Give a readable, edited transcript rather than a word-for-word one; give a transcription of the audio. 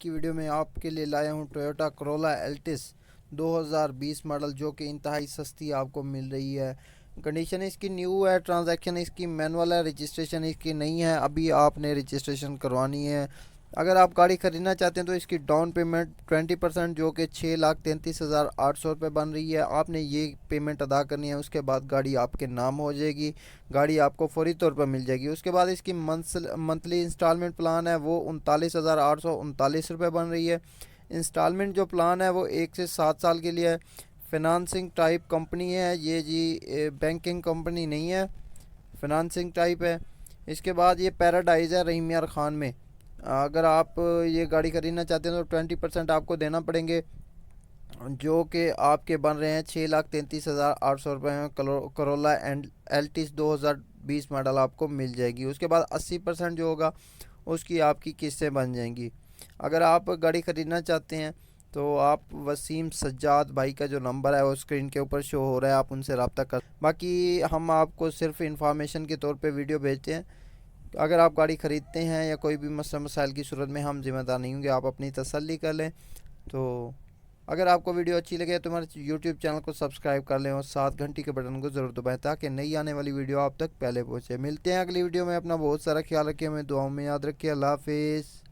کی ویڈیو میں آپ کے لیے لایا ہوں ٹویوٹا کرولا ایلٹس 2020 ماڈل، جو کہ انتہائی سستی آپ کو مل رہی ہے۔ کنڈیشن اس کی نیو ہے، ٹرانزیکشن اس کی مینول ہے، رجسٹریشن اس کی نہیں ہے، ابھی آپ نے رجسٹریشن کروانی ہے۔ اگر آپ گاڑی خریدنا چاہتے ہیں تو اس کی ڈاؤن پیمنٹ 20% جو کہ 6,33,800 روپے بن رہی ہے، آپ نے یہ پیمنٹ ادا کرنی ہے۔ اس کے بعد گاڑی آپ کے نام ہو جائے گی، گاڑی آپ کو فوری طور پر مل جائے گی۔ اس کے بعد اس کی منتھلی انسٹالمنٹ پلان ہے وہ 39,839 روپے بن رہی ہے۔ انسٹالمنٹ جو پلان ہے وہ 1 سے 7 سال کے لیے ہے۔ فنانسنگ ٹائپ کمپنی ہے یہ جی، بینکنگ کمپنی نہیں ہے، فنانسنگ ٹائپ ہے۔ اس کے بعد یہ پیراڈائز ہے رحیم یار خان میں۔ اگر آپ یہ گاڑی خریدنا چاہتے ہیں تو 20% آپ کو دینا پڑیں گے، جو کہ آپ کے بن رہے ہیں 6,33,800 روپے میں۔ کرولا ایلٹس 2020 ماڈل آپ کو مل جائے گی۔ اس کے بعد 80% جو ہوگا اس کی آپ کی قسطیں بن جائیں گی۔ اگر آپ گاڑی خریدنا چاہتے ہیں تو آپ وسیم سجاد بھائی کا جو نمبر ہے وہ اسکرین کے اوپر شو ہو رہا ہے، آپ ان سے رابطہ کر۔ باقی ہم آپ کو صرف انفارمیشن کے طور پہ ویڈیو بھیجتے ہیں۔ اگر آپ گاڑی خریدتے ہیں یا کوئی بھی مسئلہ مسائل کی صورت میں ہم ذمہ دار نہیں ہوں گے، آپ اپنی تسلی کر لیں۔ تو اگر آپ کو ویڈیو اچھی لگے تو ہمارے یوٹیوب چینل کو سبسکرائب کر لیں اور 7 گھنٹی کے بٹن کو ضرور دبائیں تاکہ نئی آنے والی ویڈیو آپ تک پہلے پہنچے۔ ملتے ہیں اگلی ویڈیو میں، اپنا بہت سارا خیال رکھیں، ہمیں دعاؤں میں یاد رکھیں۔ اللہ حافظ۔